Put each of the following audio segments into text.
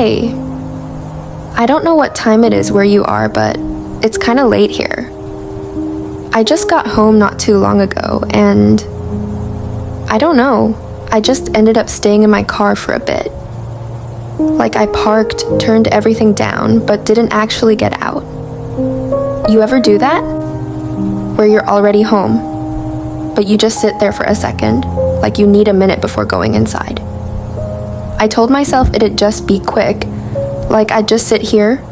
Hey, I don't know what time it is where you are, but it's kind of late here. I just got home not too long ago, and I don't know, I just ended up staying in my car for a bit. Like I parked, turned everything down, but didn't actually get out. You ever do that? Where you're already home, but you just sit there for a second, like you need a minute before going inside. I told myself it'd just be quick, like I'd just sit here,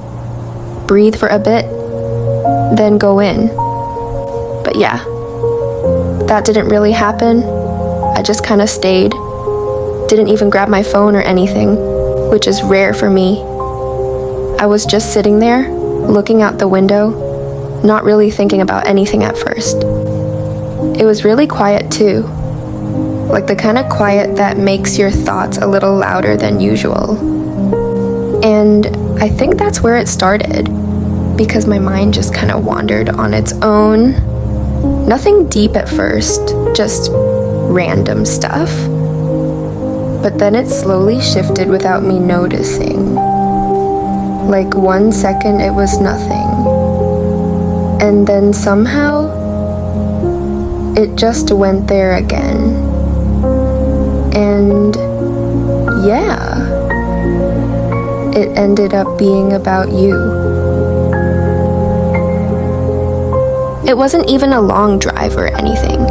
breathe for a bit, then go in. But yeah, that didn't really happen. I just kind of stayed, didn't even grab my phone or anything, which is rare for me. I was just sitting there, looking out the window, not really thinking about anything at first. It was really quiet too, like the kind of quiet that makes your thoughts a little louder than usual. And I think that's where it started, because my mind just kind of wandered on its own. Nothing deep at first, just random stuff. But then it slowly shifted without me noticing. Like 1 second it was nothing. And then somehow, it just went there again. And yeah, it ended up being about you. It wasn't even a long drive or anything,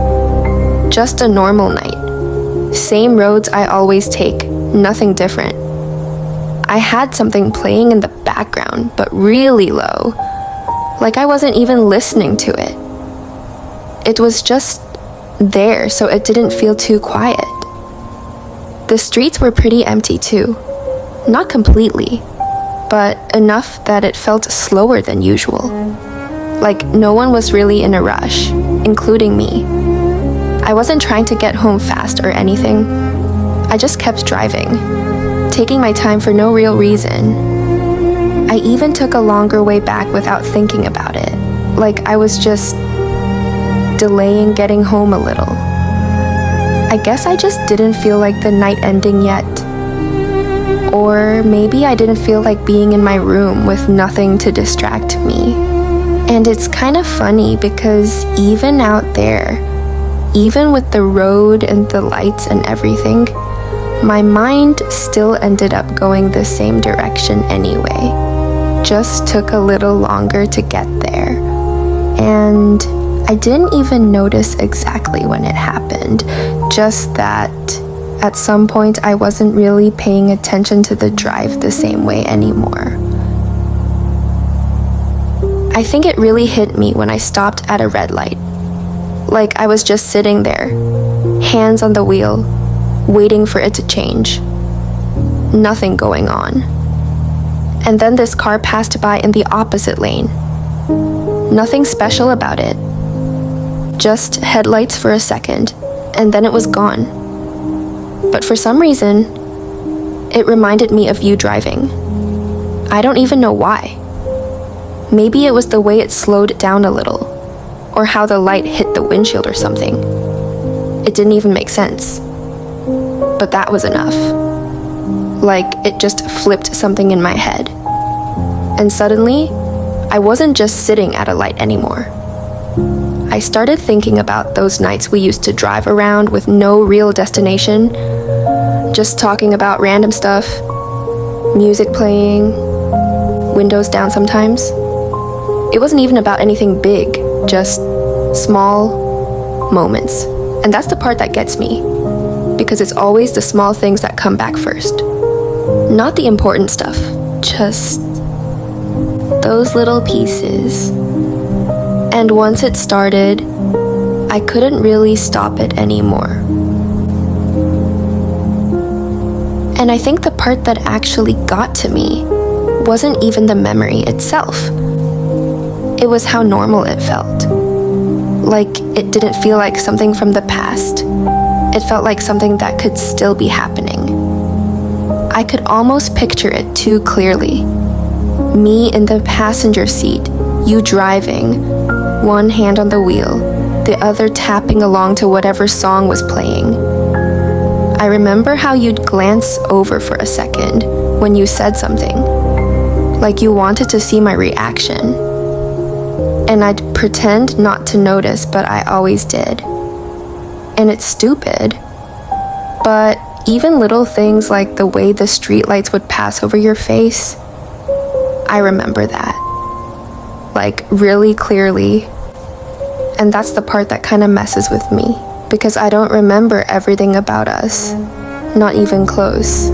just a normal night. Same roads I always take, nothing different. I had something playing in the background, but really low, like I wasn't even listening to it. It was just there, so it didn't feel too quiet. The streets were pretty empty too. Not completely, but enough that it felt slower than usual. Like no one was really in a rush, including me. I wasn't trying to get home fast or anything. I just kept driving, taking my time for no real reason. I even took a longer way back without thinking about it, like I was just delaying getting home a little. I guess I just didn't feel like the night ending yet. Or maybe I didn't feel like being in my room with nothing to distract me. And it's kind of funny because even out there, even with the road and the lights and everything, my mind still ended up going the same direction anyway. Just took a little longer to get there. And I didn't even notice exactly when it happened, just that at some point I wasn't really paying attention to the drive the same way anymore. I think it really hit me when I stopped at a red light. Like I was just sitting there, hands on the wheel, waiting for it to change. Nothing going on. And then this car passed by in the opposite lane. Nothing special about it. Just headlights for a second, and then it was gone. But for some reason, it reminded me of you driving. I don't even know why. Maybe it was the way it slowed down a little, or how the light hit the windshield or something. It didn't even make sense. But that was enough. Like it just flipped something in my head. And suddenly, I wasn't just sitting at a light anymore. I started thinking about those nights we used to drive around with no real destination, just talking about random stuff, music playing, windows down sometimes. It wasn't even about anything big, just small moments. And that's the part that gets me, because it's always the small things that come back first. Not the important stuff, just those little pieces. And once it started, I couldn't really stop it anymore. And I think the part that actually got to me wasn't even the memory itself. It was how normal it felt. Like it didn't feel like something from the past. It felt like something that could still be happening. I could almost picture it too clearly. Me in the passenger seat, you driving, one hand on the wheel, the other tapping along to whatever song was playing. I remember how you'd glance over for a second, when you said something. Like you wanted to see my reaction. And I'd pretend not to notice, but I always did. And it's stupid. But even little things like the way the streetlights would pass over your face, I remember that. Like really clearly. And that's the part that kind of messes with me, because I don't remember everything about us, not even close.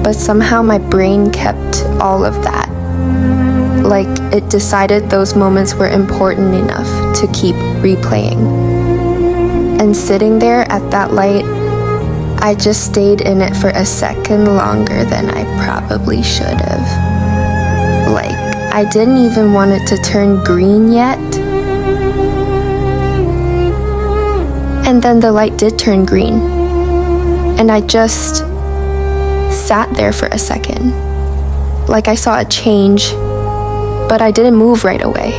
But somehow my brain kept all of that. Like it decided those moments were important enough to keep replaying. And sitting there at that light, I just stayed in it for a second longer than I probably should have. Like, I didn't even want it to turn green yet. And then the light did turn green. And I just sat there for a second. Like I saw a change, but I didn't move right away.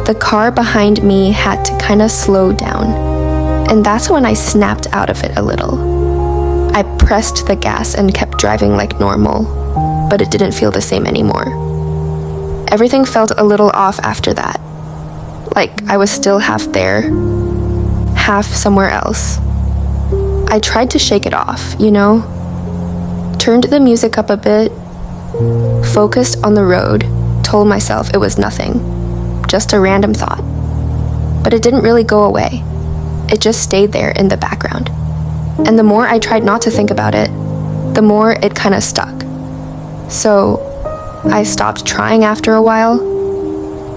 The car behind me had to kind of slow down. And that's when I snapped out of it a little. I pressed the gas and kept driving like normal, but it didn't feel the same anymore. Everything felt a little off after that. Like I was still half there, half somewhere else. I tried to shake it off, you know? Turned the music up a bit, focused on the road, told myself it was nothing, just a random thought. But it didn't really go away. It just stayed there in the background. And the more I tried not to think about it, the more it kind of stuck. So I stopped trying after a while,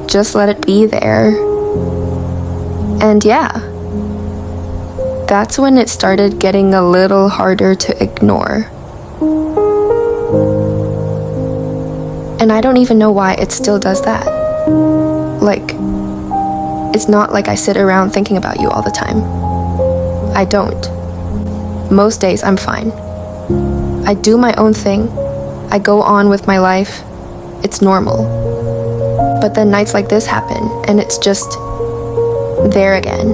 just let it be there. And yeah, that's when it started getting a little harder to ignore. And I don't even know why it still does that. Like, it's not like I sit around thinking about you all the time. I don't. Most days I'm fine. I do my own thing. I go on with my life. It's normal. But then nights like this happen, and it's just there again.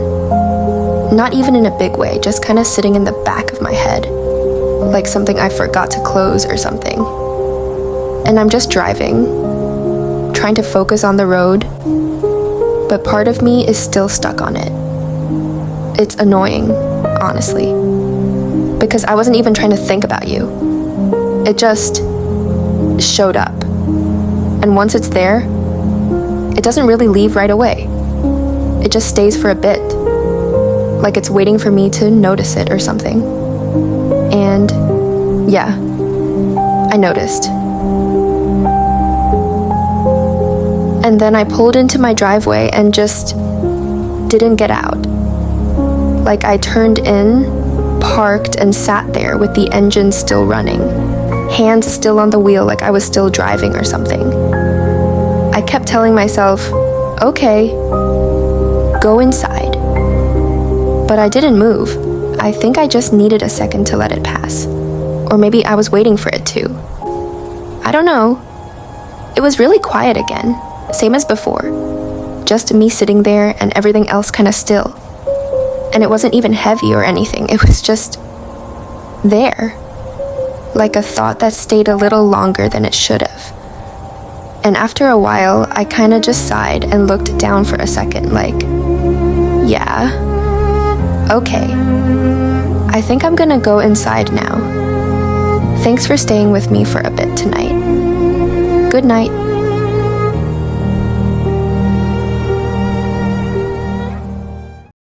Not even in a big way, just kind of sitting in the back of my head. Like something I forgot to close or something. And I'm just driving, trying to focus on the road, but part of me is still stuck on it. It's annoying, honestly, because I wasn't even trying to think about you. It just showed up. And once it's there, it doesn't really leave right away. It just stays for a bit, like it's waiting for me to notice it or something. And yeah, I noticed. And then I pulled into my driveway and just didn't get out. Like I turned in, parked, and sat there with the engine still running, hands still on the wheel like I was still driving or something. I kept telling myself, okay, go inside. But I didn't move. I think I just needed a second to let it pass. Or maybe I was waiting for it to. I don't know. It was really quiet again. Same as before. Just me sitting there and everything else kind of still. And it wasn't even heavy or anything. It was just there. Like a thought that stayed a little longer than it should have. And after a while, I kind of just sighed and looked down for a second like, yeah, okay. I think I'm gonna go inside now. Thanks for staying with me for a bit tonight. Good night.